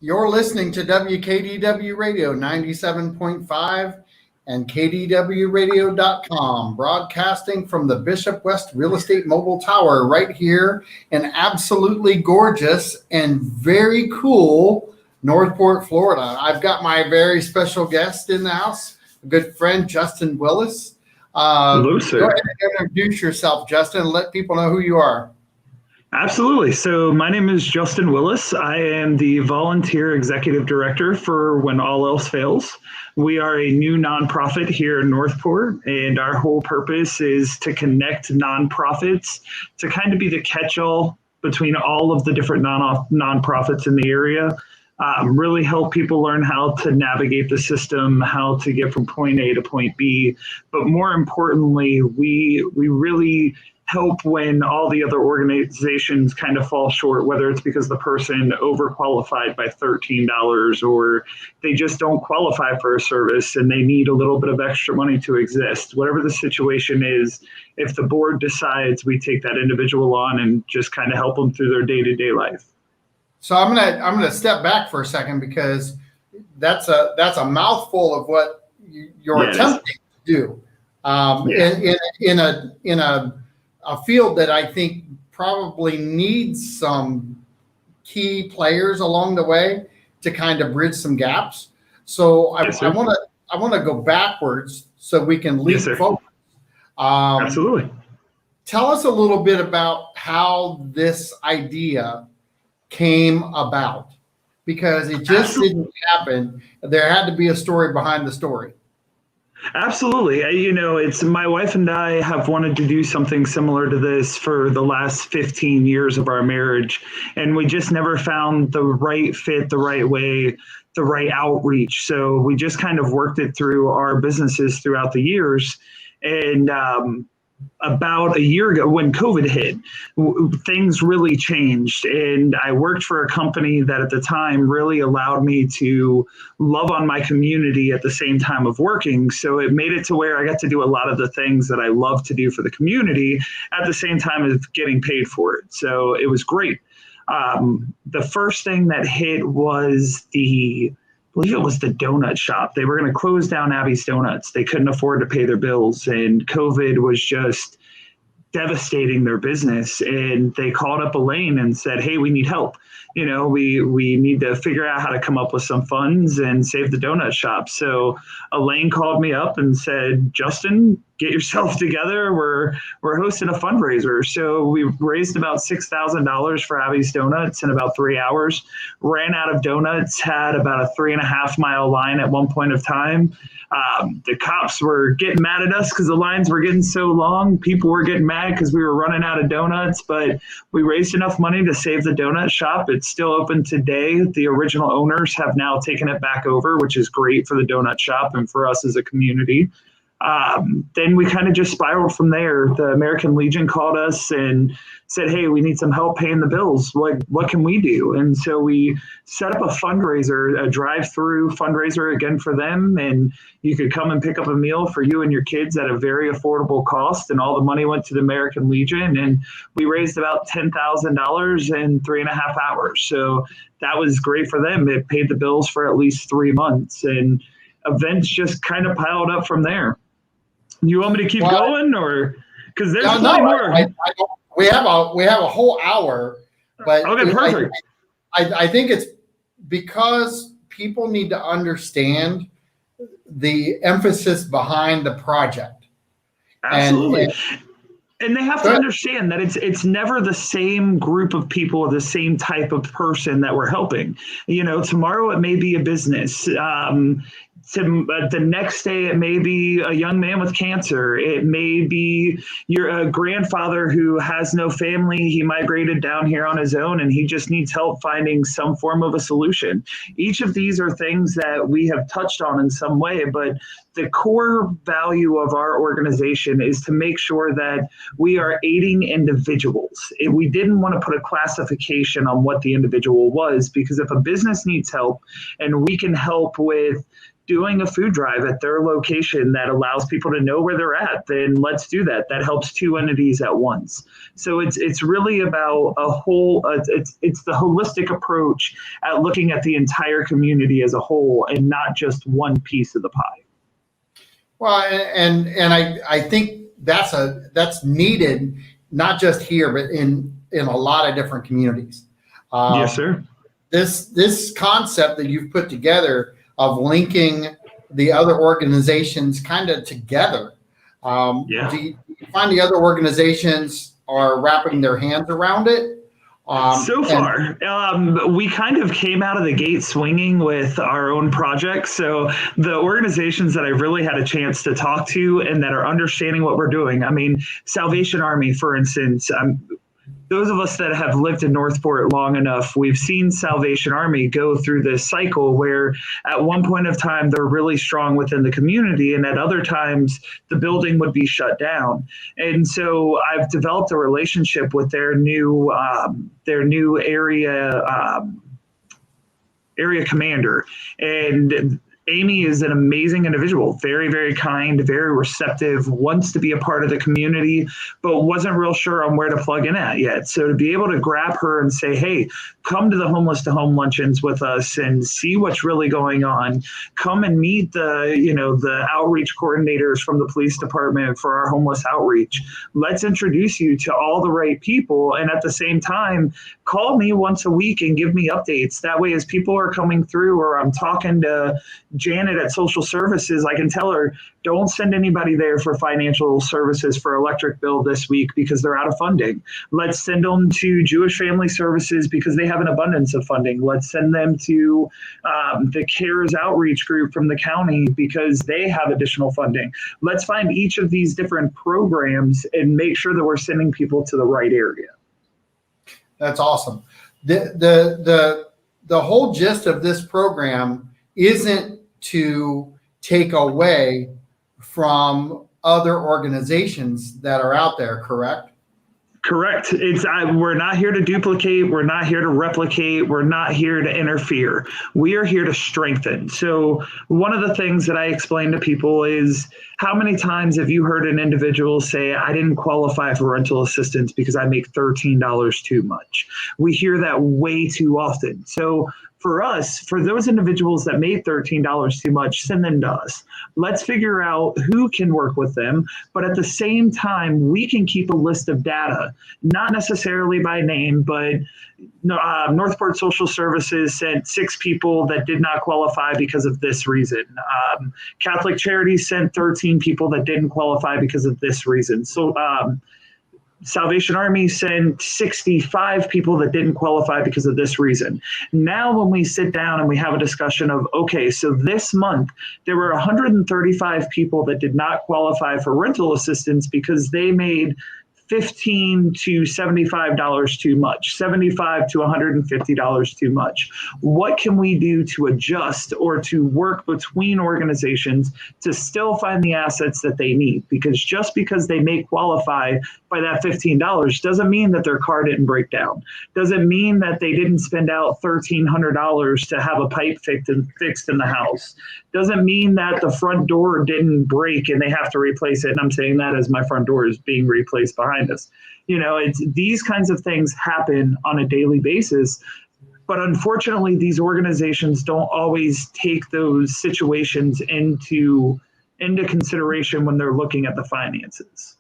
You're listening to WKDW Radio 97.5 and KDWRadio.com, broadcasting from the Bishop West Real Estate Mobile Tower right here in absolutely gorgeous and very cool Northport, Florida. I've got my very special guest in the house, a good friend, Justin Willis. Hello, sir. Go ahead and introduce yourself, Justin, and let people know who you are. Absolutely. So my name is Justin Willis. I am the volunteer executive director for When All Else Fails. We are a new nonprofit here in Northport, and our whole purpose is to connect nonprofits to kind of be the catch-all between all of the different nonprofits in the area. Really help people learn how to navigate the system, how to get from point A to point B. But more importantly, we really help when all the other organizations kind of fall short, whether it's because the person overqualified by $13 or they just don't qualify for a service and they need a little bit of extra money to exist. Whatever the situation is, if the board decides, we take that individual on and just kind of help them through their day-to-day life. So I'm gonna step back for a second, because that's a mouthful of what you're attempting to do in a field that I think probably needs some key players along the way to kind of bridge some gaps. So I want to go backwards so we can leap forward. Absolutely. Tell us a little bit about how this idea came about, because it just didn't happen. There had to be a story behind the story. Absolutely. It's my wife and I have wanted to do something similar to this for the last 15 years of our marriage, and we just never found the right fit, the right way, the right outreach. So we just kind of worked it through our businesses throughout the years. And about a year ago, when COVID hit, things really changed. And I worked for a company that at the time really allowed me to love on my community at the same time of working. So it made it to where I got to do a lot of the things that I love to do for the community at the same time as getting paid for it. So it was great. The first thing that hit was I believe it was the donut shop. They were going to close down Abby's Donuts. They couldn't afford to pay their bills, and COVID was just devastating their business. And they called up Elaine and said, "Hey, we need help. We need to figure out how to come up with some funds and save the donut shop." So Elaine called me up and said, "Justin, get yourself together. We're hosting a fundraiser." So we raised about $6,000 for Abby's Donuts in about 3 hours, ran out of donuts, had about a 3.5-mile line at one point of time. The cops were getting mad at us because the lines were getting so long. People were getting mad because we were running out of donuts, but we raised enough money to save the donut shop. It's still open today. The original owners have now taken it back over, which is great for the donut shop and for us as a community. Then we kind of just spiraled from there. The American Legion called us and said, "Hey, we need some help paying the bills. What can we do?" And so we set up a fundraiser, a drive-through fundraiser again for them. And you could come and pick up a meal for you and your kids at a very affordable cost. And all the money went to the American Legion. And we raised about $10,000 in 3.5 hours. So that was great for them. It paid the bills for at least 3 months. And events just kind of piled up from there. You want me to keep going, or because there's plenty more? We have a whole hour, but okay, perfect. I think it's because people need to understand the emphasis behind the project. Absolutely. And they have to understand that it's never the same group of people or the same type of person that we're helping. Tomorrow it may be a business. The next day, it may be a young man with cancer. It may be your grandfather who has no family. He migrated down here on his own, and he just needs help finding some form of a solution. Each of these are things that we have touched on in some way, but the core value of our organization is to make sure that we are aiding individuals. We didn't want to put a classification on what the individual was, because if a business needs help and we can help with doing a food drive at their location that allows people to know where they're at, then let's do that. That helps two entities at once. So it's really about a whole, it's the holistic approach at looking at the entire community as a whole and not just one piece of the pie. Well, and I think that's needed, not just here, but in a lot of different communities. Yes, sir. This concept that you've put together of linking the other organizations kind of together. Do you find the other organizations are wrapping their hands around it? So far, we kind of came out of the gate swinging with our own projects. So the organizations that I've really had a chance to talk to and that are understanding what we're doing, I mean, Salvation Army, for instance, those of us that have lived in Northport long enough, we've seen Salvation Army go through this cycle where at one point of time, they're really strong within the community, and at other times the building would be shut down. And so I've developed a relationship with their new area commander. And Amy is an amazing individual, very, very kind, very receptive, wants to be a part of the community, but wasn't real sure on where to plug in at yet. So to be able to grab her and say, hey, come to the Homeless to Home luncheons with us and see what's really going on. Come and meet the outreach coordinators from the police department for our homeless outreach. Let's introduce you to all the right people. And at the same time, call me once a week and give me updates. That way, as people are coming through or I'm talking to Janet at social services, I can tell her, don't send anybody there for financial services for electric bill this week because they're out of funding. Let's send them to Jewish Family Services because they have an abundance of funding. Let's send them to the CARES outreach group from the county because they have additional funding. Let's find each of these different programs and make sure that we're sending people to the right area. That's awesome. The whole gist of this program isn't to take away from other organizations that are out there, correct? Correct. We're not here to duplicate. We're not here to replicate. We're not here to interfere. We are here to strengthen. So one of the things that I explain to people is, how many times have you heard an individual say, I didn't qualify for rental assistance because I make $13 too much? We hear that way too often. So for us, for those individuals that made $13 too much, send them to us. Let's figure out who can work with them. But at the same time, we can keep a list of data, not necessarily by name, but Northport Social Services sent 6 people that did not qualify because of this reason. Catholic Charities sent 13 people that didn't qualify because of this reason. So Salvation Army sent 65 people that didn't qualify because of this reason. Now, when we sit down and we have a discussion of, okay, so this month there were 135 people that did not qualify for rental assistance because they made $15 to $75 too much, $75 to $150 too much. What can we do to adjust or to work between organizations to still find the assets that they need? Because just because they may qualify by that $15 doesn't mean that their car didn't break down. Doesn't mean that they didn't spend out $1,300 to have a pipe fixed in the house. Doesn't mean that the front door didn't break and they have to replace it. And I'm saying that as my front door is being replaced behind us. It's these kinds of things happen on a daily basis. But unfortunately, these organizations don't always take those situations into consideration when they're looking at the finances.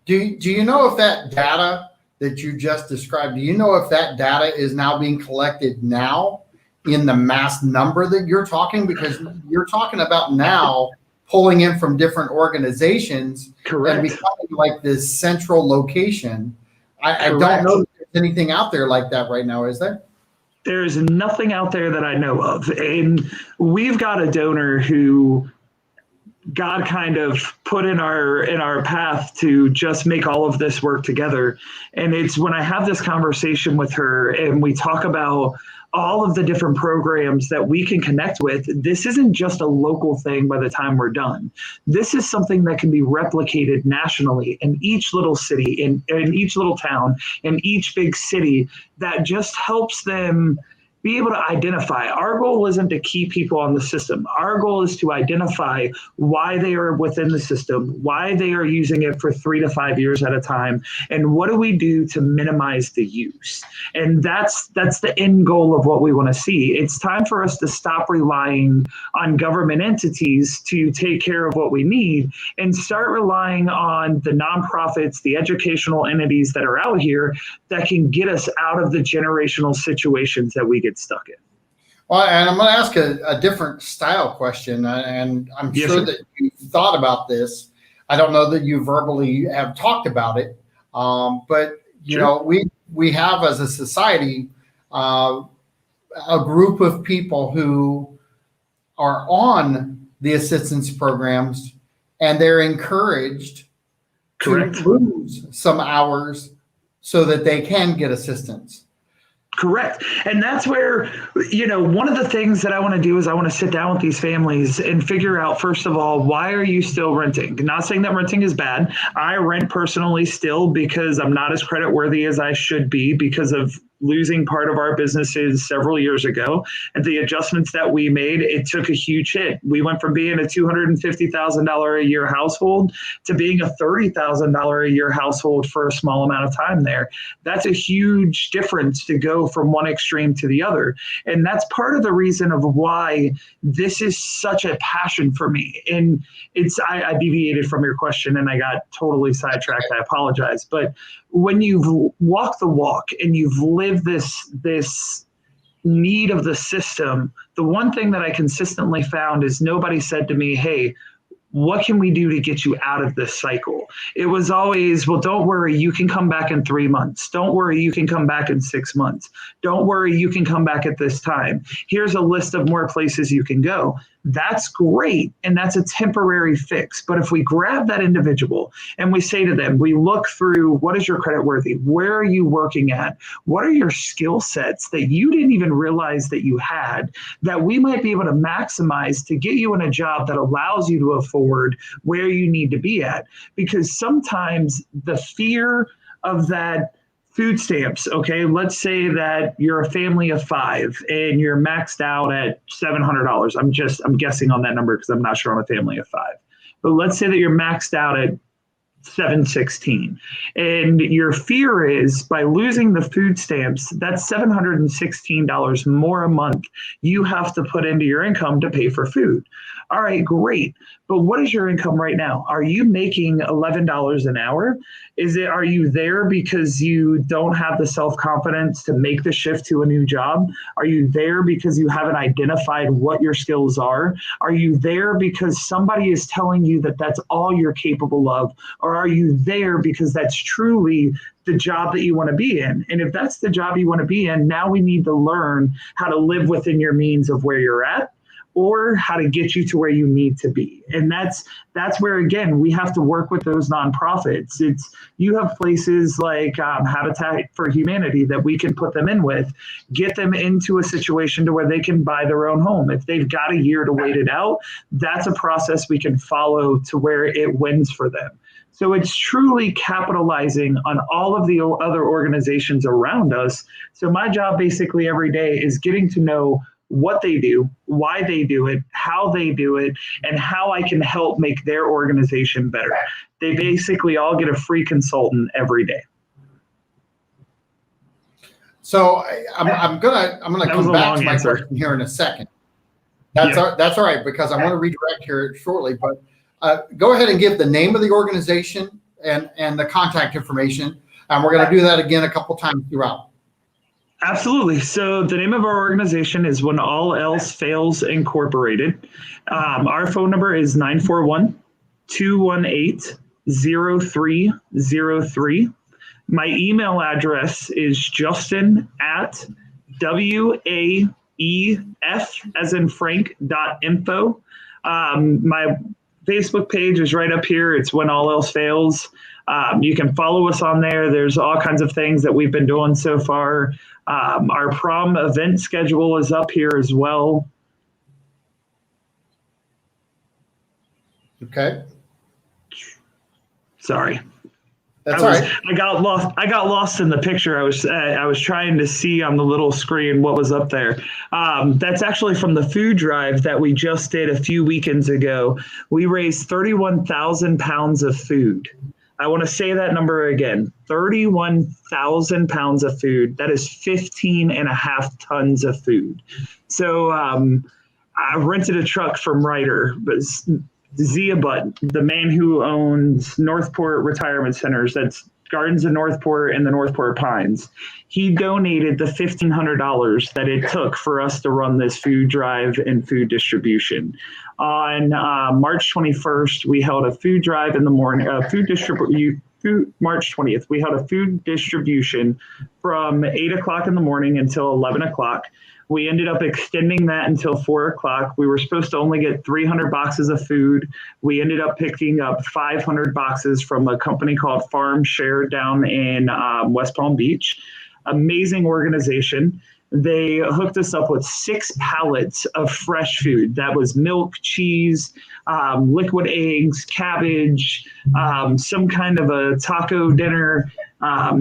Do you know if that data that you just described, do you know if that data is now being collected now in the mass number that you're talking? Because you're talking about now pulling in from different organizations. Correct. And becoming like this central location. I don't know if there's anything out there like that right now, is there? There's nothing out there that I know of. And we've got a donor who God kind of put in our path to just make all of this work together. And it's when I have this conversation with her and we talk about all of the different programs that we can connect with, this isn't just a local thing by the time we're done. This is something that can be replicated nationally in each little city, in each little town, in each big city, that just helps them be able to identify. Our goal isn't to keep people on the system. Our goal is to identify why they are within the system, why they are using it for 3 to 5 years at a time, and what do we do to minimize the use. And that's the end goal of what we want to see. It's time for us to stop relying on government entities to take care of what we need and start relying on the nonprofits, the educational entities that are out here that can get us out of the generational situations that we get stuck in. Well, and I'm going to ask a different style question, and I'm sure that you've thought about this. I don't know that you verbally have talked about it, but you know, we have as a society a group of people who are on the assistance programs, and they're encouraged to lose some hours so that they can get assistance. Correct. And that's where, you know, one of the things that I want to do is I want to sit down with these families and figure out, first of all, why are you still renting? Not saying that renting is bad. I rent personally still because I'm not as credit worthy as I should be because of losing part of our businesses several years ago. And the adjustments that we made, it took a huge hit. We went from being a $250,000 a year household to being a $30,000 a year household for a small amount of time there. That's a huge difference to go from one extreme to the other. And that's part of the reason of why this is such a passion for me. And I deviated from your question and I got totally sidetracked. I apologize. But when you've walked the walk and you've lived this need of the system, the one thing that I consistently found is nobody said to me, hey, what can we do to get you out of this cycle? It was always, well, don't worry, you can come back in 3 months. Don't worry, you can come back in 6 months. Don't worry, you can come back at this time. Here's a list of more places you can go. That's great, and that's a temporary fix. But if we grab that individual and we say to them, we look through, what is your credit worthy? Where are you working at? What are your skill sets that you didn't even realize that you had that we might be able to maximize to get you in a job that allows you to afford where you need to be at? Because sometimes the fear of that food stamps, okay, let's say that you're a family of 5 and you're maxed out at $700. I'm guessing on that number because I'm not sure on a family of 5. But let's say that you're maxed out at $716. And your fear is by losing the food stamps, that's $716 more a month you have to put into your income to pay for food. All right, great. But what is your income right now? Are you making $11 an hour? Are you there because you don't have the self-confidence to make the shift to a new job? Are you there because you haven't identified what your skills are? Are you there because somebody is telling you that that's all you're capable of? Or are you there because that's truly the job that you want to be in? And if that's the job you want to be in, now we need to learn how to live within your means of where you're at, or how to get you to where you need to be. And that's where, again, we have to work with those nonprofits. You have places like Habitat for Humanity that we can put them in with, get them into a situation to where they can buy their own home. If they've got a year to wait it out, that's a process we can follow to where it wins for them. So it's truly capitalizing on all of the other organizations around us. So my job basically every day is getting to know what they do, why they do it, how they do it, and how I can help make their organization better. They basically all get a free consultant every day. So I'm gonna come back to my question here in a second. That's all right, because I want to redirect here shortly. But go ahead and give the name of the organization and the contact information, and we're going to do that again a couple times throughout. Absolutely. So the name of our organization is When All Else Fails Incorporated. Our phone number is 941-218-0303. My email address is justin@waef as in Frank.info. My Facebook page is right up here. It's When All Else Fails. You can follow us on there. There's all kinds of things that we've been doing so far. Our prom event schedule is up here as well. Okay. Sorry. That's all right. I got lost. I got lost in the picture. I was trying to see on the little screen what was up there. That's actually from the food drive that we just did a few weekends ago. We raised 31,000 pounds of food. I want to say that number again, 31,000 pounds of food. That is 15 and a half tons of food. So I rented a truck from Ryder, but Zia Butt, the man who owns Northport Retirement Centers, that's Gardens of Northport and the Northport Pines, he donated the $1,500 that it took for us to run this food drive and food distribution. On March 21st, we held a food drive in the morning, March 20th, we held a food distribution from 8 o'clock in the morning until 11 o'clock. We ended up extending that until 4 o'clock. We were supposed to only get 300 boxes of food. We ended up picking up 500 boxes from a company called Farm Share down in West Palm Beach. Amazing organization. They hooked us up with 6 pallets of fresh food. That was milk, cheese, liquid eggs, cabbage, some kind of a taco dinner,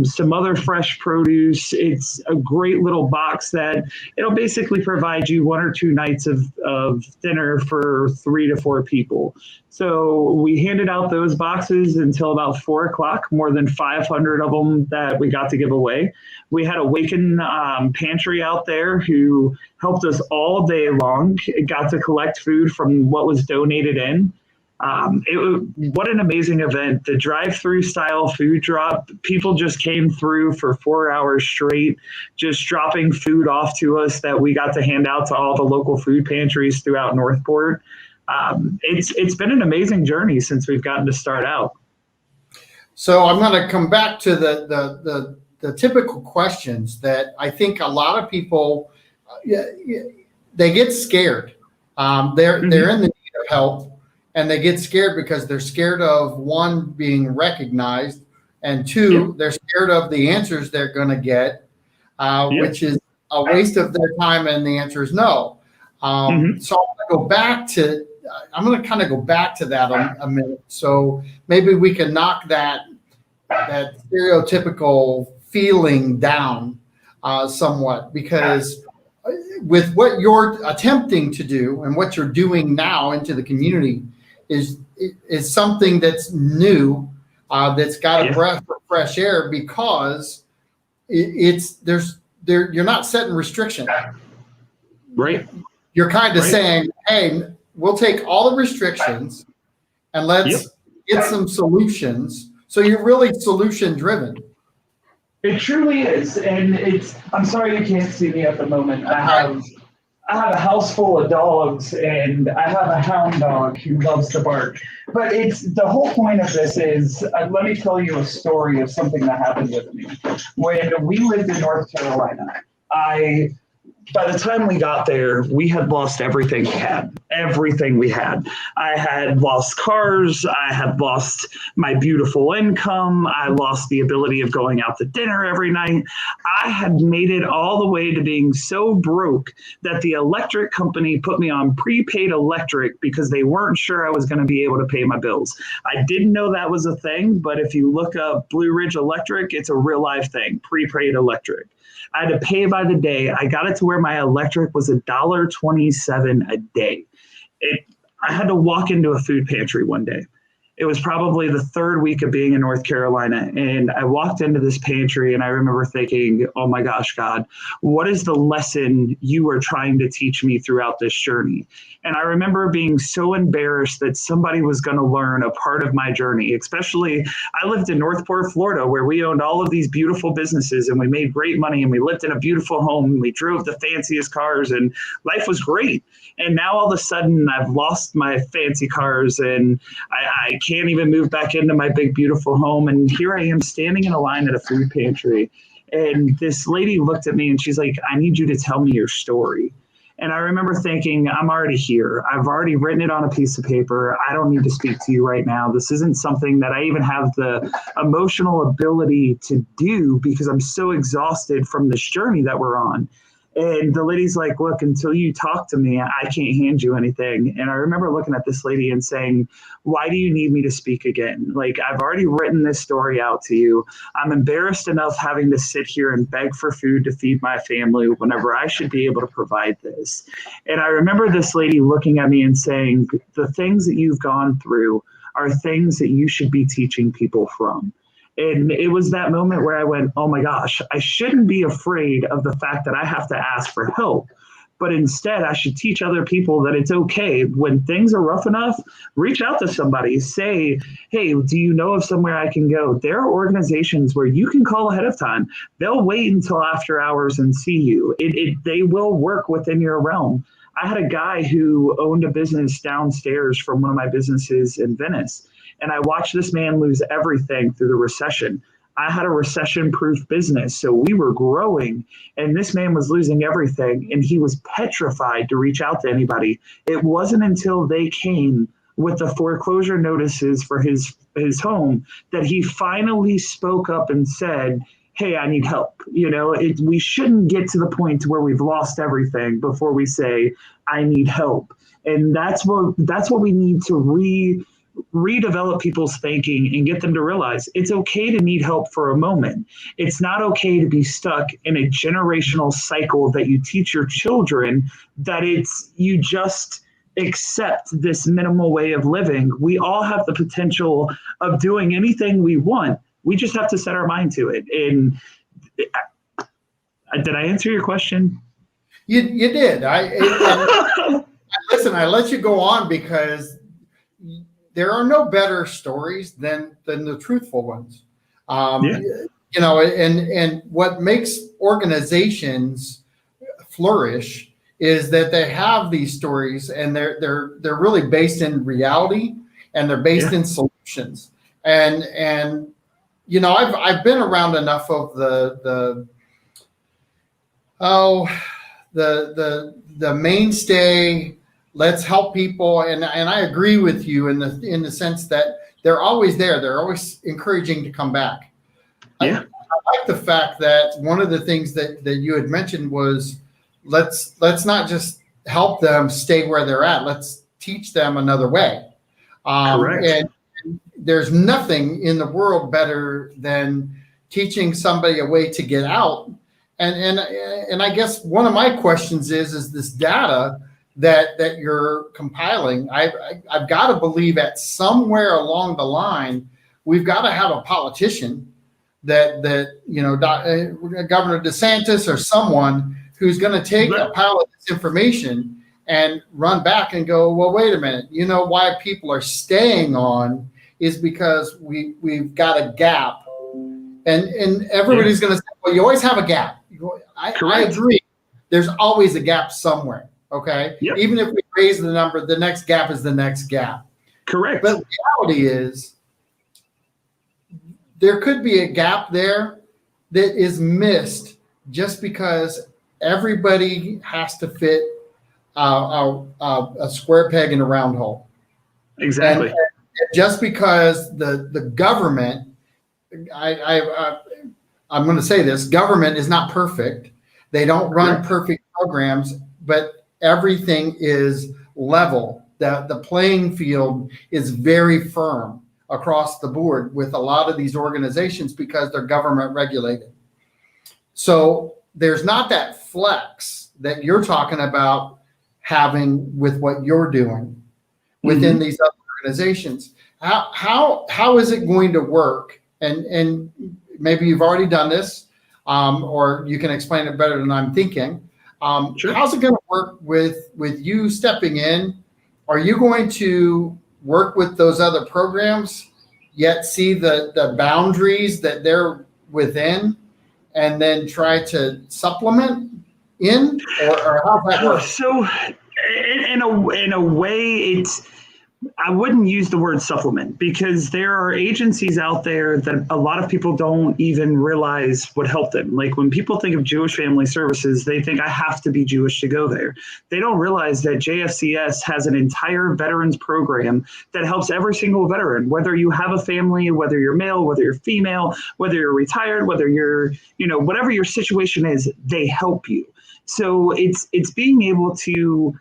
some other fresh produce. It's a great little box that it'll basically provide you 1 or 2 nights of dinner for 3 to 4 people. So we handed out those boxes until about 4 o'clock, more than 500 of them that we got to give away. We had a Waken pantry out there who helped us all day long. It got to collect food from what was donated in. What an amazing event. The drive-through style food drop, people just came through for 4 hours straight, just dropping food off to us that we got to hand out to all the local food pantries throughout Northport. It's been an amazing journey since we've gotten to start out. So I'm going to come back to the typical questions that I think a lot of people, they get scared. They're in the need of help, and they get scared because they're scared of, 1, being recognized, and 2, they're scared of the answers they're going to get, which is a waste of their time, and the answer is no. So I'm going to kind of go back to that a minute. So maybe we can knock that stereotypical feeling down somewhat, because with what you're attempting to do and what you're doing now into the community is something that's new, that's got a breath of fresh air, because you're not setting restrictions. Right. You're kind of saying, hey, we'll take all the restrictions and let's get some solutions. So you're really solution driven. It truly is. And I'm sorry you can't see me at the moment. I have a house full of dogs, and I have a hound dog who loves to bark. But the whole point of this is, let me tell you a story of something that happened with me. When we lived in North Carolina, by the time we got there, we had lost everything we had. Everything we had. I had lost cars. I had lost my beautiful income. I lost the ability of going out to dinner every night. I had made it all the way to being so broke that the electric company put me on prepaid electric because they weren't sure I was going to be able to pay my bills. I didn't know that was a thing, but if you look up Blue Ridge Electric, it's a real life thing, prepaid electric. I had to pay by the day. I got it to where my electric was $1.27 a day. I had to walk into a food pantry one day. It was probably the 3rd week of being in North Carolina. And I walked into this pantry and I remember thinking, oh my gosh, God, what is the lesson you are trying to teach me throughout this journey? And I remember being so embarrassed that somebody was going to learn a part of my journey, especially I lived in Northport, Florida, where we owned all of these beautiful businesses and we made great money and we lived in a beautiful home and we drove the fanciest cars and life was great. And now all of a sudden I've lost my fancy cars and I can't even move back into my big, beautiful home. And here I am standing in a line at a food pantry. And this lady looked at me and she's like, I need you to tell me your story. And I remember thinking, I'm already here. I've already written it on a piece of paper. I don't need to speak to you right now. This isn't something that I even have the emotional ability to do because I'm so exhausted from this journey that we're on. And the lady's like, look, until you talk to me, I can't hand you anything. And I remember looking at this lady and saying, why do you need me to speak again? Like, I've already written this story out to you. I'm embarrassed enough having to sit here and beg for food to feed my family whenever I should be able to provide this. And I remember this lady looking at me and saying, the things that you've gone through are things that you should be teaching people from. And it was that moment where I went, oh my gosh, I shouldn't be afraid of the fact that I have to ask for help. But instead, I should teach other people that it's okay. When things are rough enough, reach out to somebody. Say, hey, do you know of somewhere I can go? There are organizations where you can call ahead of time. They'll wait until after hours and see you. They will work within your realm. I had a guy who owned a business downstairs from one of my businesses in Venice. And I watched this man lose everything through the recession. I had a recession-proof business, so we were growing, and this man was losing everything, and he was petrified to reach out to anybody. It wasn't until they came with the foreclosure notices for his home that he finally spoke up and said, hey, I need help. We shouldn't get to the point where we've lost everything before we say, I need help. And that's what we need to redevelop people's thinking and get them to realize it's okay to need help for a moment. It's not okay to be stuck in a generational cycle that you teach your children that you just accept this minimal way of living. We all have the potential of doing anything we want. We just have to set our mind to it. And did I answer your question? You did. Listen, I let you go on because there are no better stories than the truthful ones. And what makes organizations flourish is that they have these stories and they're really based in reality and they're based in solutions. And I've been around enough of the mainstay. Let's help people, and I agree with you in the sense that they're always there. They're always encouraging to come back. I like the fact that one of the things that you had mentioned was let's not just help them stay where they're at. Let's teach them another way. Correct. And there's nothing in the world better than teaching somebody a way to get out. And I guess one of my questions is this data that you're compiling. I've got to believe at somewhere along the line, we've got to have a politician that Governor DeSantis or someone who's going to take a pile of this information and run back and go, well, wait a minute. You know why people are staying on is because we've got a gap. And everybody's going to say, well, you always have a gap. I agree. There's always a gap somewhere. Okay. Yep. Even if we raise the number, the next gap is the next gap. Correct. But the reality is there could be a gap there that is missed just because everybody has to fit a square peg in a round hole. Exactly. And just because the government, I'm going to say this, government is not perfect. They don't run perfect programs, but everything is level. The playing field is very firm across the board with a lot of these organizations because they're government regulated. So there's not that flex that you're talking about having with what you're doing within these other organizations. How is it going to work? And maybe you've already done this, or you can explain it better than I'm thinking. Sure. How's it going to work with you stepping in? Are you going to work with those other programs, yet see the boundaries that they're within, and then try to supplement in, or how's that work? So, in a way, I wouldn't use the word supplement because there are agencies out there that a lot of people don't even realize would help them. Like when people think of Jewish Family Services, they think I have to be Jewish to go there. They don't realize that JFCS has an entire veterans program that helps every single veteran, whether you have a family, whether you're male, whether you're female, whether you're retired, whether you're, whatever your situation is, they help you. So it's being able to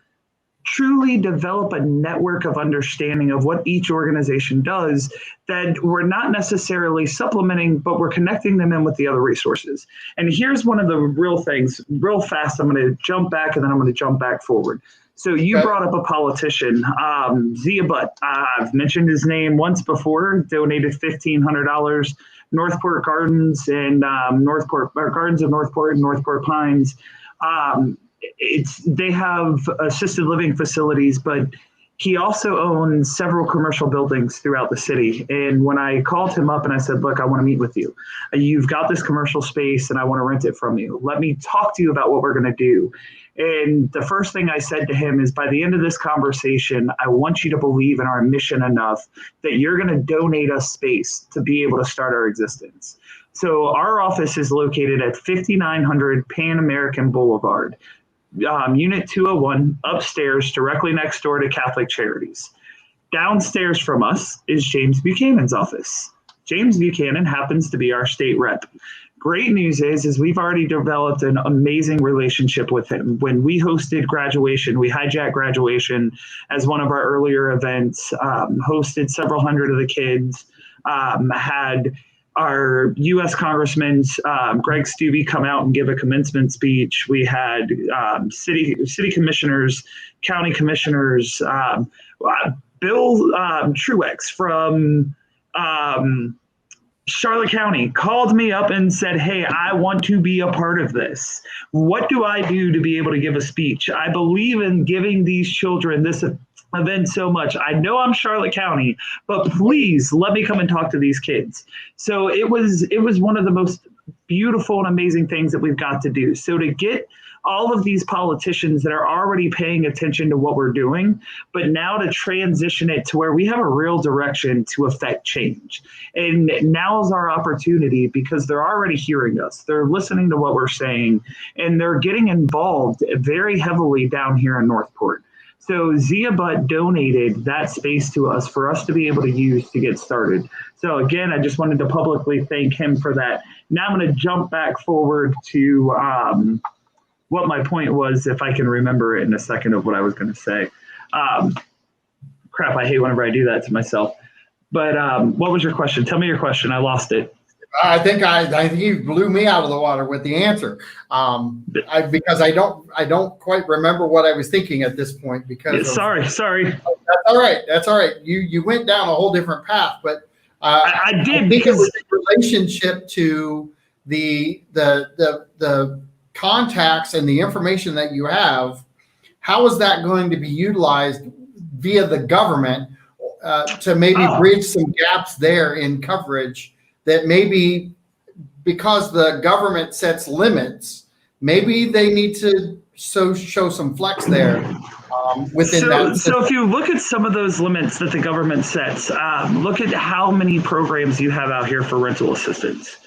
truly develop a network of understanding of what each organization does, that we're not necessarily supplementing, but we're connecting them in with the other resources. And here's one of the real things, real fast. I'm going to jump back and then I'm going to jump back forward. So you brought up a politician, Zia Butt. I've mentioned his name once before, donated $1,500, Northport Gardens and Gardens of Northport and Northport Pines. They have assisted living facilities, but he also owns several commercial buildings throughout the city. And when I called him up and I said, look, I want to meet with you. You've got this commercial space and I want to rent it from you. Let me talk to you about what we're going to do. And the first thing I said to him is, by the end of this conversation, I want you to believe in our mission enough that you're going to donate us space to be able to start our existence. So our office is located at 5900 Pan American Boulevard. Unit 201, upstairs, directly next door to Catholic Charities. Downstairs from us is James Buchanan's office. James Buchanan happens to be our state rep. Great news is we've already developed an amazing relationship with him. When we hosted graduation, we hijacked graduation as one of our earlier events, hosted several hundred of the kids, had our U.S. Congressman Greg Stubbe come out and give a commencement speech. We had city commissioners, county commissioners, Bill Truex from Charlotte County called me up and said, hey, I want to be a part of this. What do I do to be able to give a speech? I believe in giving these children this event so much. I know I'm Charlotte County, but please let me come and talk to these kids. So it was one of the most beautiful and amazing things that we've got to do. So to get all of these politicians that are already paying attention to what we're doing, but now to transition it to where we have a real direction to affect change. And now's our opportunity, because they're already hearing us. They're listening to what we're saying, and they're getting involved very heavily down here in Northport. So Zia Butt donated that space to us for us to be able to use to get started. So again, I just wanted to publicly thank him for that. Now I'm going to jump back forward to what my point was, if I can remember it in a second of what I was going to say. Crap, I hate whenever I do that to myself. But what was your question? Tell me your question. I lost it. I think you blew me out of the water with the answer, because I don't quite remember what I was thinking at this point. Because sorry. That's all right. That's all right. You went down a whole different path, but I did, I think it was in relationship to the contacts and the information that you have. How is that going to be utilized via the government to maybe bridge some gaps there in coverage? That maybe because the government sets limits, maybe they need to show some flex there within that. So if you look at some of those limits that the government sets, look at how many programs you have out here for rental assistance.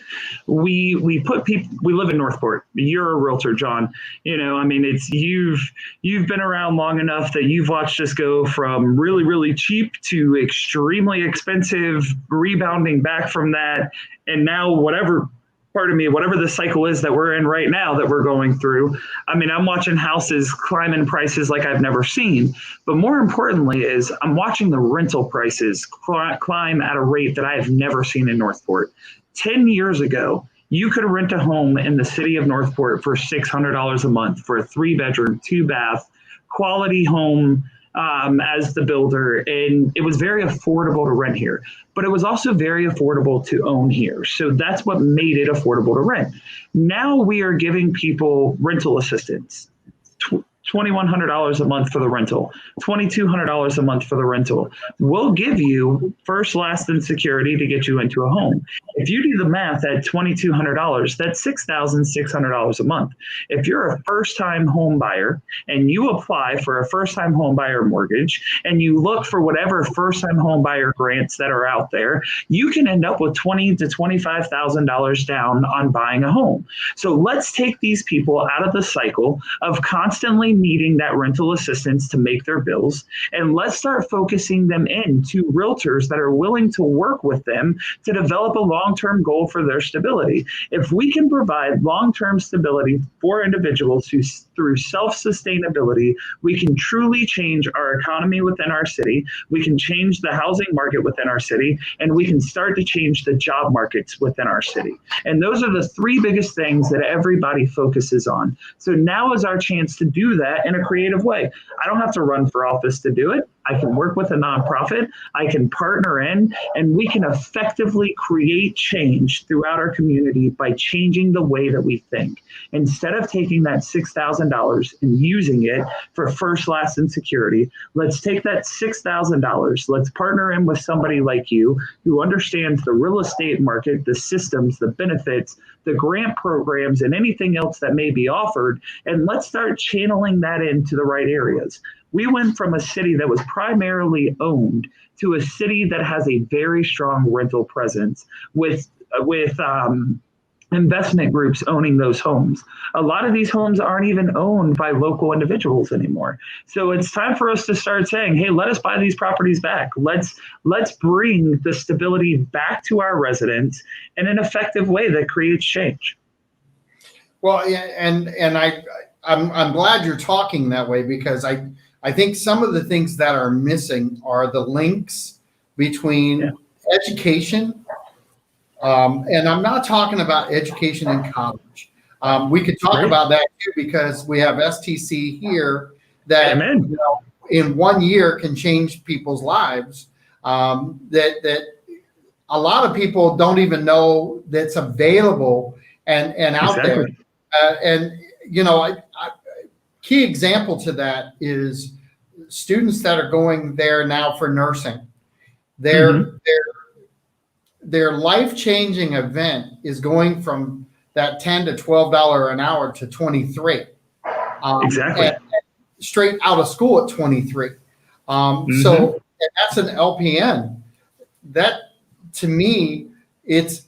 We put people. We live in Northport. You're a realtor, John. I mean, it's you've been around long enough that you've watched us go from really, really cheap to extremely expensive, rebounding back from that, and now whatever the cycle is that we're in right now that we're going through. I mean, I'm watching houses climb in prices like I've never seen. But more importantly is I'm watching the rental prices climb at a rate that I have never seen in Northport. 10 years ago, you could rent a home in the city of Northport for $600 a month for a 3-bedroom, 2-bath, quality home as the builder. And it was very affordable to rent here, but it was also very affordable to own here. So that's what made it affordable to rent. Now we are giving people rental assistance. $2,100 a month for the rental, $2,200 a month for the rental. We'll give you first, last, and security to get you into a home. If you do the math at $2,200, that's $6,600 a month. If you're a first-time home buyer and you apply for a first-time home buyer mortgage and you look for whatever first-time home buyer grants that are out there, you can end up with $20,000 to $25,000 down on buying a home. So let's take these people out of the cycle of constantly only needing that rental assistance to make their bills. And let's start focusing them into realtors that are willing to work with them to develop a long-term goal for their stability. If we can provide long-term stability for individuals who, through self-sustainability, we can truly change our economy within our city, we can change the housing market within our city, and we can start to change the job markets within our city. And those are the three biggest things that everybody focuses on. So now is our chance to do that in a creative way. I don't have to run for office to do it. I can work with a nonprofit, I can partner in, and we can effectively create change throughout our community by changing the way that we think. Instead of taking that $6,000 and using it for first, last, and security, let's take that $6,000, let's partner in with somebody like you who understands the real estate market, the systems, the benefits, the grant programs, and anything else that may be offered, and let's start channeling that into the right areas. We went from a city that was primarily owned to a city that has a very strong rental presence with investment groups owning those homes. A lot of these homes aren't even owned by local individuals anymore. So it's time for us to start saying, hey, let us buy these properties back. Let's bring the stability back to our residents in an effective way that creates change. Well, yeah, and I'm glad you're talking that way, because I think some of the things that are missing are the links between education, and I'm not talking about education in college. We could talk about that too, because we have STC here that in 1 year can change people's lives. That a lot of people don't even know that's available and out there. And key example to that is students that are going there now for nursing. Their life-changing event is going from that $10 to $12 an hour to 23. And straight out of school at 23. So that's an LPN. That, to me, it's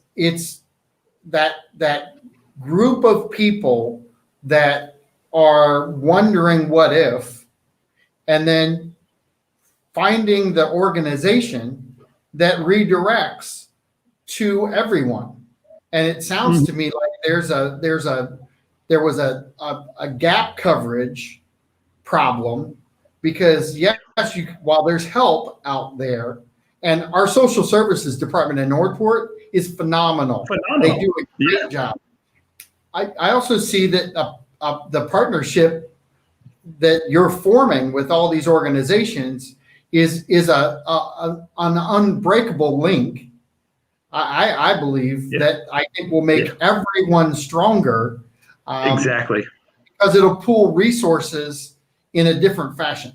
that group of people that are wondering what if, and then finding the organization that redirects to everyone. And it sounds to me like there was a gap coverage problem, because while there's help out there, and our social services department in Northport is phenomenal. They do a great job. I also see that the partnership that you're forming with all these organizations is an unbreakable link. I believe that I think will make everyone stronger. Because it'll pool resources in a different fashion.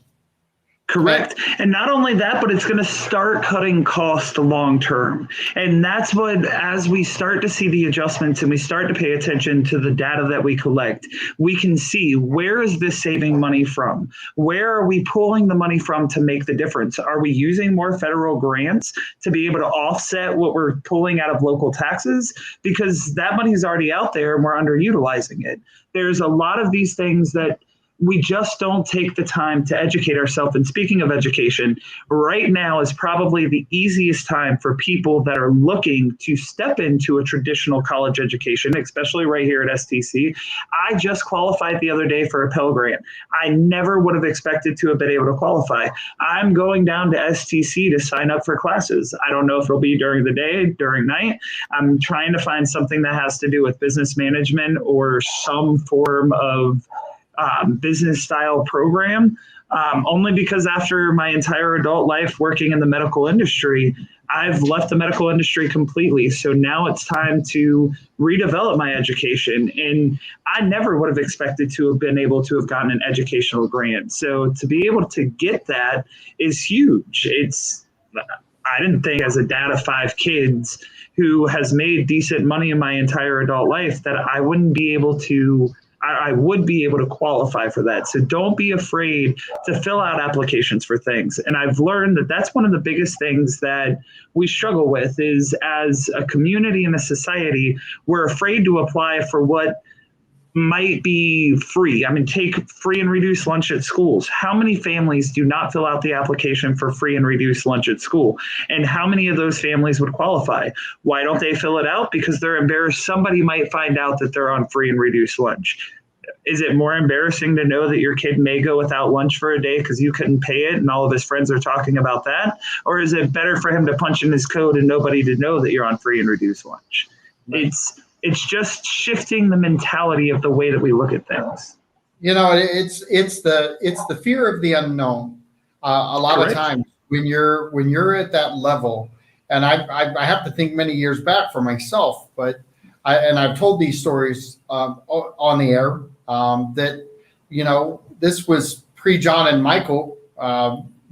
Correct. And not only that, but it's going to start cutting costs long term. And that's what, as we start to see the adjustments and we start to pay attention to the data that we collect, we can see, where is this saving money from? Where are we pulling the money from to make the difference? Are we using more federal grants to be able to offset what we're pulling out of local taxes? Because that money is already out there and we're underutilizing it. There's a lot of these things that we just don't take the time to educate ourselves. And speaking of education, right now is probably the easiest time for people that are looking to step into a traditional college education, especially right here at STC. I just qualified the other day for a Pell Grant. I never would have expected to have been able to qualify. I'm going down to STC to sign up for classes. I don't know if it'll be during the day, during night. I'm trying to find something that has to do with business management or some form of business style program, only because after my entire adult life working in the medical industry, I've left the medical industry completely. So now it's time to redevelop my education. And I never would have expected to have been able to have gotten an educational grant. So to be able to get that is huge. I didn't think, as a dad of 5 kids who has made decent money in my entire adult life, that I would be able to qualify for that. So don't be afraid to fill out applications for things. And I've learned that that's one of the biggest things that we struggle with is, as a community and a society, we're afraid to apply for what might be free. I mean, take free and reduced lunch at schools. How many families do not fill out the application for free and reduced lunch at school? And how many of those families would qualify? Why don't they fill it out? Because they're embarrassed. Somebody might find out that they're on free and reduced lunch. Is it more embarrassing to know that your kid may go without lunch for a day because you couldn't pay it and all of his friends are talking about that? Or is it better for him to punch in his code and nobody to know that you're on free and reduced lunch? Right. It's just shifting the mentality of the way that we look at things. It's the fear of the unknown. A lot Correct. of times when you're at that level, and I have to think many years back for myself, but I've told these stories on the air that this was pre John and Michael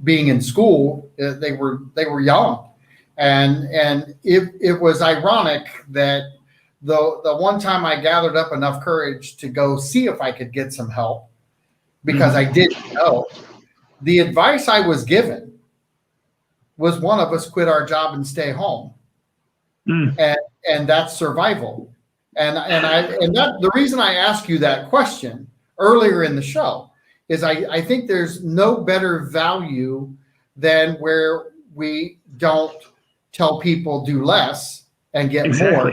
being in school. They were young, and it was ironic that the one time I gathered up enough courage to go see if I could get some help, because I didn't know, the advice I was given was one of us quit our job and stay home. And that's survival. And that the reason I ask you that question earlier in the show is I think there's no better value than where we don't tell people do less and get more.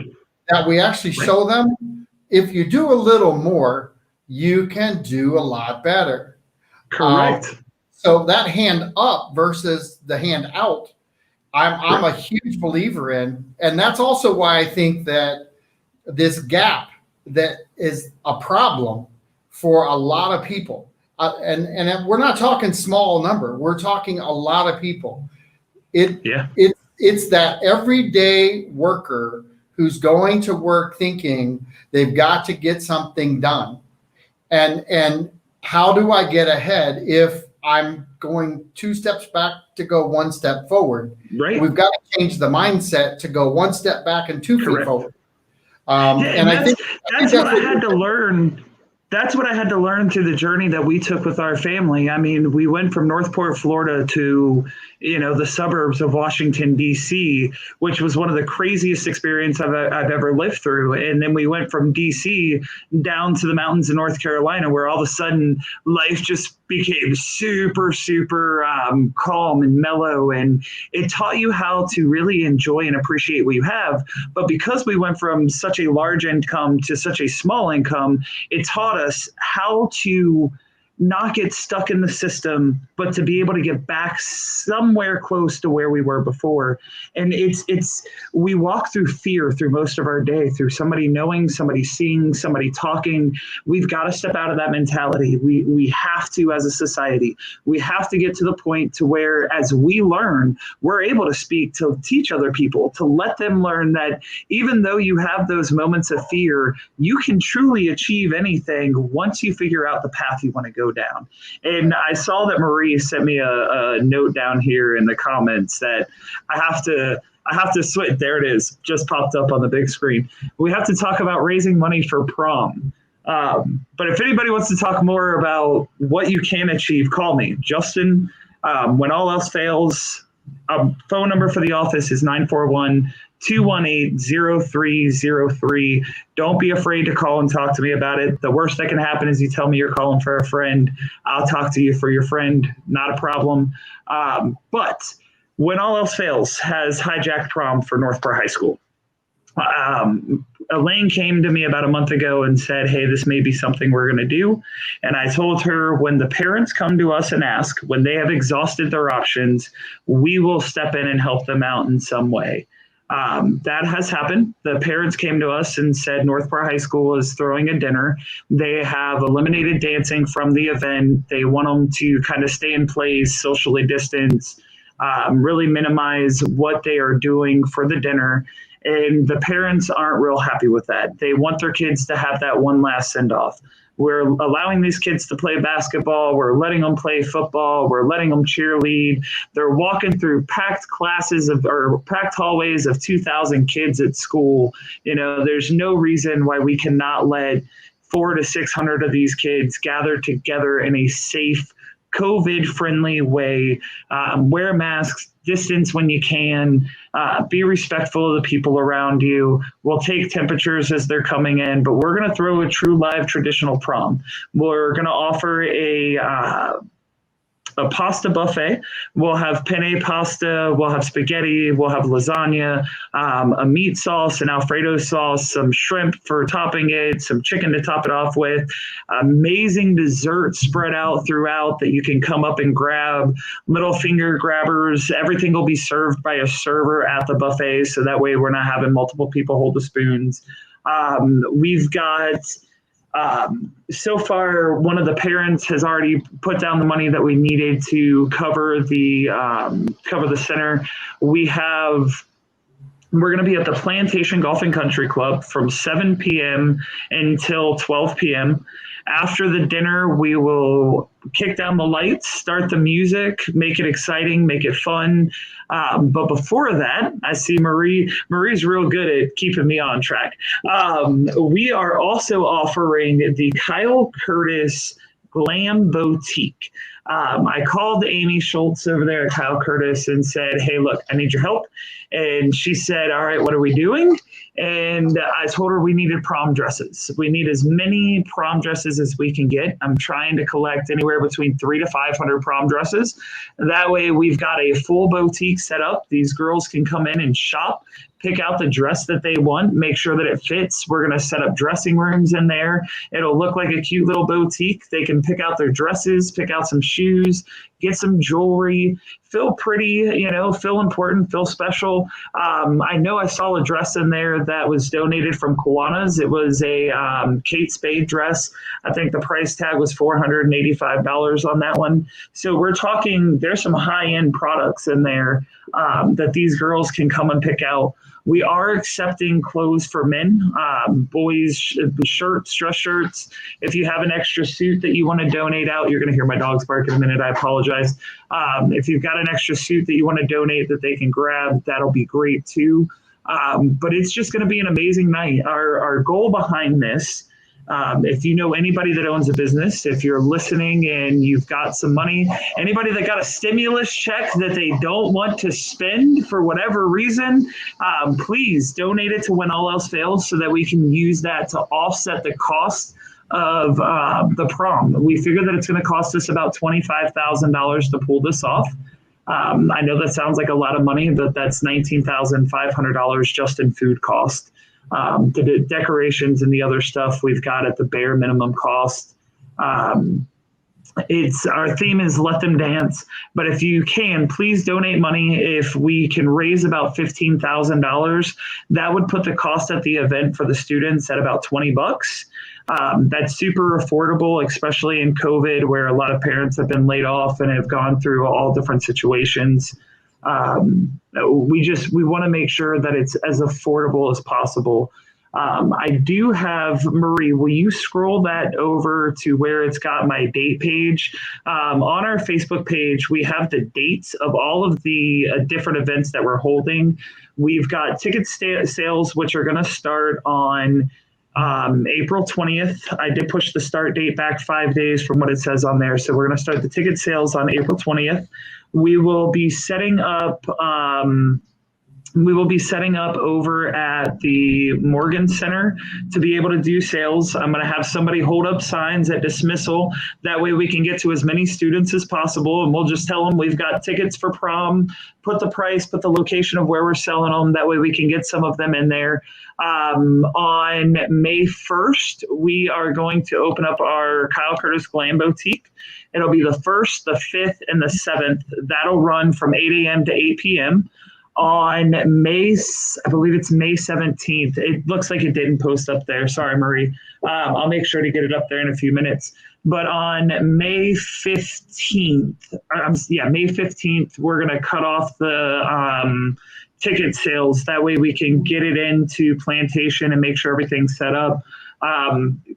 That we actually show them, if you do a little more, you can do a lot better. Correct. So that hand up versus the hand out, I'm a huge believer in. And that's also why I think that this gap that is a problem for a lot of people. And we're not talking small number. We're talking a lot of people. It's that everyday worker who's going to work thinking they've got to get something done. And how do I get ahead if I'm going 2 steps back to go 1 step forward? Right. We've got to change the mindset to go 1 step back and 2 feet forward. And I think that's what I had to learn. That's what I had to learn through the journey that we took with our family. I mean, we went from Northport, Florida to, the suburbs of Washington, D.C., which was one of the craziest experiences I've ever lived through. And then we went from D.C. down to the mountains of North Carolina, where all of a sudden life just became super, super calm and mellow. And it taught you how to really enjoy and appreciate what you have. But because we went from such a large income to such a small income, it taught us how to not get stuck in the system, but to be able to get back somewhere close to where we were before. And we walk through fear through most of our day, through somebody knowing, somebody seeing, somebody talking. We've got to step out of that mentality. We have to, as a society, we have to get to the point to where, as we learn, we're able to speak, to teach other people, to let them learn that even though you have those moments of fear, you can truly achieve anything once you figure out the path you want to go down. And I saw that Marie sent me a note down here in the comments that I have to switch. There it is, just popped up on the big screen. We have to talk about raising money for prom. But if anybody wants to talk more about what you can achieve, call me. Justin, when all else fails, phone number for the office is 941-218-0303. Don't be afraid to call and talk to me about it. The worst that can happen is you tell me you're calling for a friend. I'll talk to you for your friend. Not a problem. But when all else fails has hijacked prom for Northport High School. Elaine came to me about a month ago and said, hey, this may be something we're going to do. And I told her, when the parents come to us and ask, when they have exhausted their options, we will step in and help them out in some way. That has happened. The parents came to us and said Northport High School is throwing a dinner. They have eliminated dancing from the event. They want them to kind of stay in place, socially distance, really minimize what they are doing for the dinner. And the parents aren't real happy with that. They want their kids to have that one last send-off. We're allowing these kids to play basketball. We're letting them play football. We're letting them cheerlead. They're walking through packed packed hallways of 2,000 kids at school. There's no reason why we cannot let 400 to 600 of these kids gather together in a safe, COVID-friendly way, wear masks, distance when you can, be respectful of the people around you. We'll take temperatures as they're coming in, but we're going to throw a true live traditional prom. We're going to offer a pasta buffet. We'll have penne pasta, we'll have spaghetti, we'll have lasagna, a meat sauce, an Alfredo sauce, some shrimp for topping it, some chicken to top it off with, amazing dessert spread out throughout that you can come up and grab, little finger grabbers. Everything will be served by a server at the buffet, so that way we're not having multiple people hold the spoons. We've got so far, one of the parents has already put down the money that we needed to cover the center. We're going to be at the Plantation Golf and Country Club from 7 p.m. until 12 p.m. After the dinner, we will kick down the lights, start the music, make it exciting, make it fun. But before that, I see Marie's real good at keeping me on track. We are also offering the Kyle Curtis Glam Boutique. I called Amy Schultz over there at Kyle Curtis and said, hey, look, I need your help. And she said, all right, what are we doing? And I told her we needed prom dresses. We need as many prom dresses as we can get. I'm trying to collect anywhere between 300 to 500 prom dresses. That way we've got a full boutique set up. These girls can come in and shop, pick out the dress that they want, make sure that it fits. We're going to set up dressing rooms in there. It'll look like a cute little boutique. They can pick out their dresses, pick out some shoes, get some jewelry, feel pretty, feel important, feel special. I know I saw a dress in there that was donated from Kiwanis. It was a Kate Spade dress. I think the price tag was $485 on that one. So we're talking, there's some high-end products in there that these girls can come and pick out. We are accepting clothes for men, boys, shirts, dress shirts. If you have an extra suit that you want to donate out, you're going to hear my dogs bark in a minute. I apologize. If you've got an extra suit that you want to donate that they can grab, that'll be great too. But it's just going to be an amazing night. Our goal behind this, if you know anybody that owns a business, if you're listening and you've got some money, anybody that got a stimulus check that they don't want to spend for whatever reason, please donate it to When All Else Fails so that we can use that to offset the cost of the prom. We figure that it's going to cost us about $25,000 to pull this off. I know that sounds like a lot of money, but that's $19,500 just in food cost. The decorations and the other stuff we've got at the bare minimum cost. Our theme is Let Them Dance, but if you can, please donate money. If we can raise about $15,000, that would put the cost at the event for the students at about $20. That's super affordable, especially in COVID, where a lot of parents have been laid off and have gone through all different situations. We want to make sure that it's as affordable as possible. I do have, Marie, will you scroll that over to where it's got my date page? On our Facebook page, we have the dates of all of the different events that we're holding. We've got ticket sales, which are going to start on April 20th. I did push the start date back 5 days from what it says on there. So we're going to start the ticket sales on April 20th. We will be setting up over at the Morgan Center to be able to do sales. I'm going to have somebody hold up signs at dismissal. That way we can get to as many students as possible. And we'll just tell them we've got tickets for prom, put the price, put the location of where we're selling them. That way we can get some of them in there. On May 1st, we are going to open up our Kyle Curtis Glam Boutique. It'll be the 1st, the 5th, and the 7th. That'll run from 8 a.m. to 8 p.m. On May 17th. It looks like it didn't post up there. Sorry, Marie. I'll make sure to get it up there in a few minutes. But on May 15th, we're going to cut off the ticket sales. That way we can get it into Plantation and make sure everything's set up.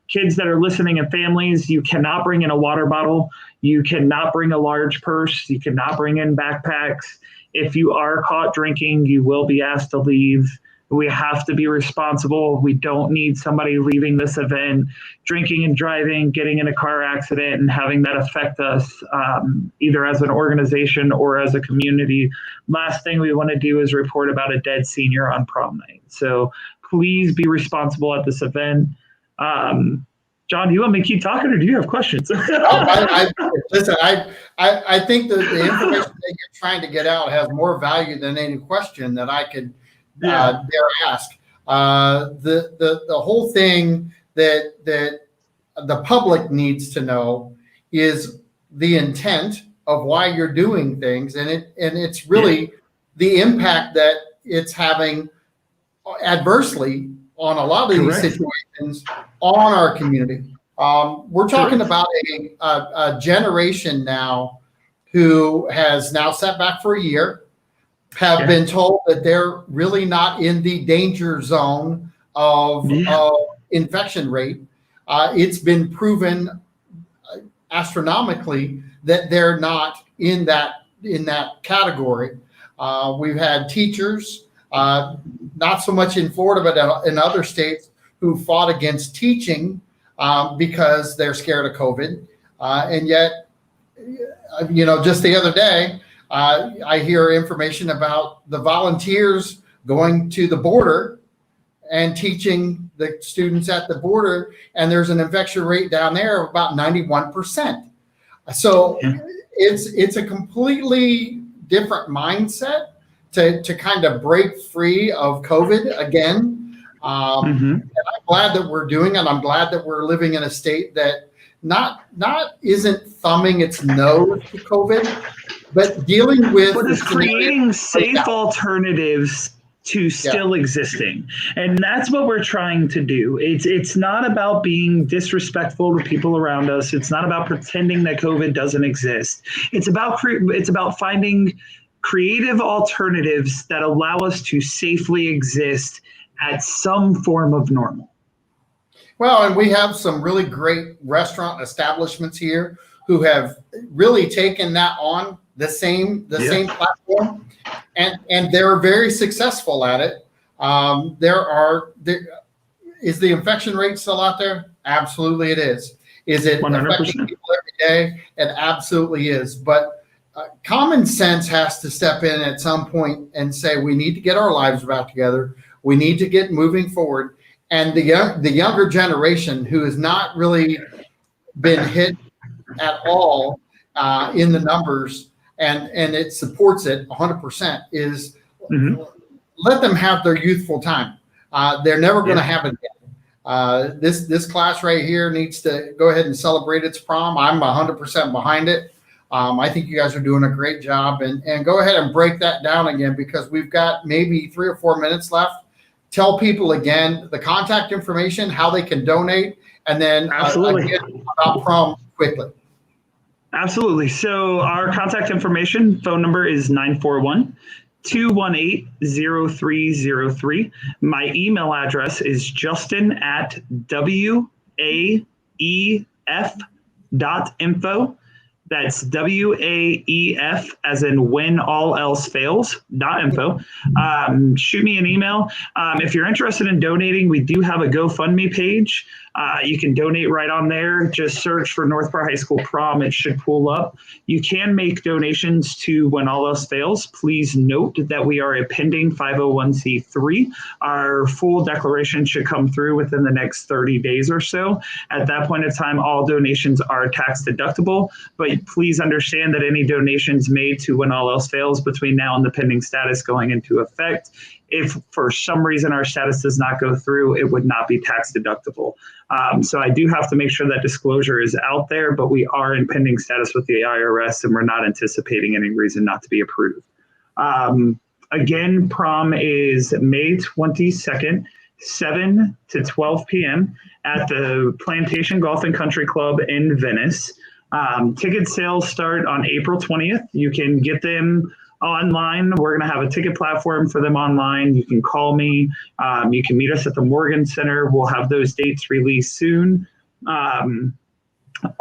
Kids that are listening and families, you cannot bring in a water bottle. You cannot bring a large purse. You cannot bring in backpacks. If you are caught drinking, you will be asked to leave. We have to be responsible. We don't need somebody leaving this event drinking and driving, getting in a car accident, and having that affect us either as an organization or as a community. Last thing we want to do is report about a dead senior on prom night. So please be responsible at this event. John, do you want me to keep talking, or do you have questions? Listen, I think that the information that you're trying to get out has more value than any question that I could dare ask. The whole thing that the public needs to know is the intent of why you're doing things, and it's really the impact that it's having adversely on a lot of these situations on our community. We're talking about a generation now who has now sat back for a year, have been told that they're really not in the danger zone of infection rate. It's been proven astronomically that they're not in that category. We've had teachers, not so much in Florida, but in other states, who fought against teaching because they're scared of COVID. And yet, just the other day, I hear information about the volunteers going to the border and teaching the students at the border, and there's an infection rate down there of about 91%. So it's a completely different mindset to kind of break free of COVID again. And I'm glad that we're doing it. I'm glad that we're living in a state that not isn't thumbing its nose to COVID, but dealing with, but is creating safe alternatives to still existing. And that's what we're trying to do. It's not about being disrespectful to people around us. It's not about pretending that COVID doesn't exist. It's about finding creative alternatives that allow us to safely exist at some form of normal. Well, and we have some really great restaurant establishments here who have really taken that on the same platform, and they're very successful at it. Is the infection rate still out there? Absolutely, it is. Is it 100%. Affecting people every day? It absolutely is. But common sense has to step in at some point and say we need to get our lives back together. We need to get moving forward. And the younger generation, who has not really been hit at all in the numbers, and it supports it 100%, is let them have their youthful time. They're never going to have it again. This class right here needs to go ahead and celebrate its prom. I'm 100% behind it. I think you guys are doing a great job, and go ahead and break that down again, because we've got maybe 3 or 4 minutes left. Tell people again the contact information, how they can donate, and then again, about prom quickly. Absolutely. So our contact information, phone number is 941-218-0303. My email address is justin@waef.info. That's WAEF as in when all else fails, .info. Shoot me an email. If you're interested in donating, we do have a GoFundMe page. You can donate right on there. Just search for North Park High School Prom. It should pull up. You can make donations to When All Else Fails. Please note that we are a pending 501c3. Our full declaration should come through within the next 30 days or so. At that point in time, all donations are tax deductible, but please understand that any donations made to When All Else Fails between now and the pending status going into effect, if for some reason our status does not go through, it would not be tax deductible. So I do have to make sure that disclosure is out there, but we are in pending status with the IRS, and we're not anticipating any reason not to be approved. Again, prom is May 22nd, 7 to 12 p.m. at the Plantation Golf and Country Club in Venice. Ticket sales start on April 20th. You can get them online. We're going to have a ticket platform for them online. You can call me. You can meet us at the Morgan Center. We'll have those dates released soon.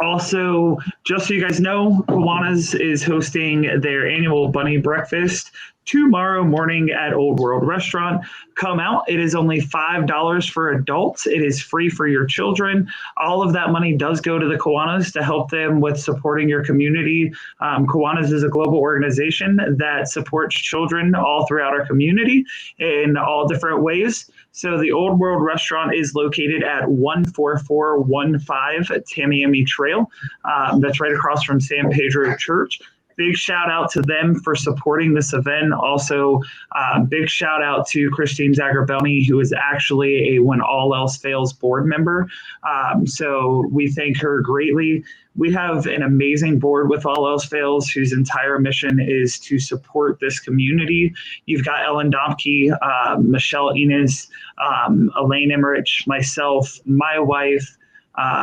Also, just so you guys know, Kiwanis is hosting their annual bunny breakfast tomorrow morning at Old World Restaurant. Come out. It is only $5 for adults. It is free for your children. All of that money does go to the Kiwanis to help them with supporting your community. Kiwanis is a global organization that supports children all throughout our community in all different ways. So the Old World Restaurant is located at 14415 Tamiami Trail. That's right across from San Pedro Church. Big shout out to them for supporting this event. Also, big shout out to Christine Zagrabelny, who is actually a When All Else Fails board member. So we thank her greatly. We have an amazing board with All Else Fails, whose entire mission is to support this community. You've got Ellen Domke, Michelle Enos, Elaine Emmerich, myself, my wife.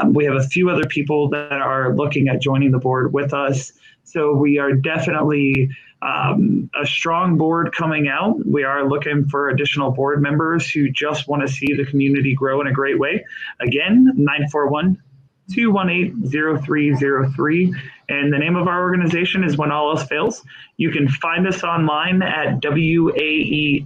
We have a few other people that are looking at joining the board with us. So we are definitely a strong board coming out. We are looking for additional board members who just want to see the community grow in a great way. Again, 941-218-0303. And the name of our organization is When All Else Fails. You can find us online at waef.info.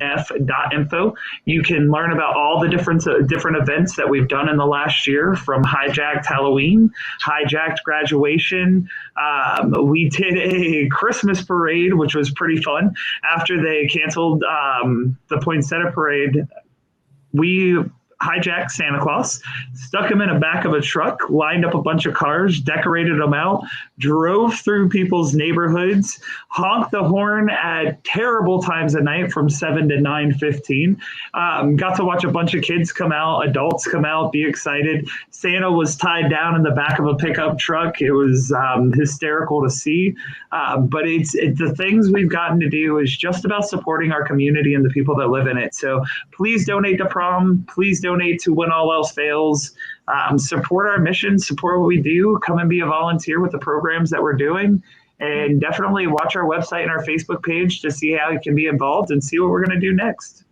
You can learn about all the different events that we've done in the last year, from hijacked Halloween, hijacked graduation. We did a Christmas parade, which was pretty fun. After they canceled the Poinsettia parade, we hijacked Santa Claus, stuck him in the back of a truck, lined up a bunch of cars, decorated them out, drove through people's neighborhoods, honked the horn at terrible times of night from 7 to 9:15. Got to watch a bunch of kids come out, adults come out, be excited. Santa was tied down in the back of a pickup truck. It was hysterical to see. But it's the things we've gotten to do is just about supporting our community and the people that live in it. So please donate to prom. Please donate to When All Else Fails. Support our mission, support what we do, come and be a volunteer with the programs that we're doing, and definitely watch our website and our Facebook page to see how you can be involved and see what we're going to do next.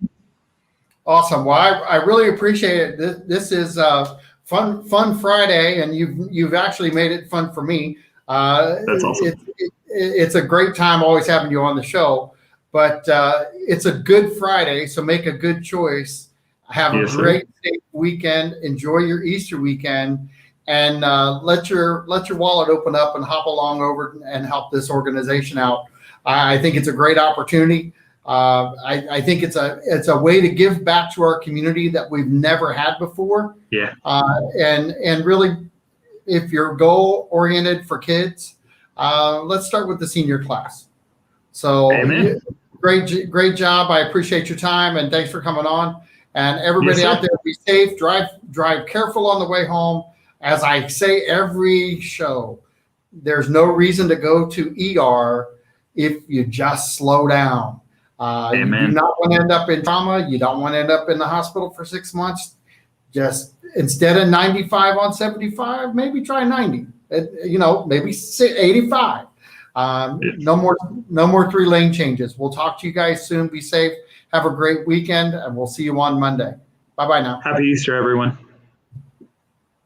Awesome. Well, I really appreciate it. This is fun Friday, and you've actually made it fun for me. That's awesome. It's a great time always having you on the show, but it's a good Friday, so make a good choice. Have a great safe weekend. Enjoy your Easter weekend, and let your wallet open up and hop along over and help this organization out. I think it's a great opportunity. I think it's a way to give back to our community that we've never had before. Yeah. And really, if you're goal oriented for kids, let's start with the senior class. So Amen. Great job. I appreciate your time, and thanks for coming on. And everybody out there, be safe, drive careful on the way home. As I say every show, there's no reason to go to ER if you just slow down. You do not want to end up in trauma. You don't want to end up in the hospital for 6 months. Just instead of 95 on 75, maybe try 90. Maybe 85. No more 3-lane changes. We'll talk to you guys soon. Be safe. Have a great weekend, and we'll see you on Monday. Bye-bye now. Happy Easter, everyone.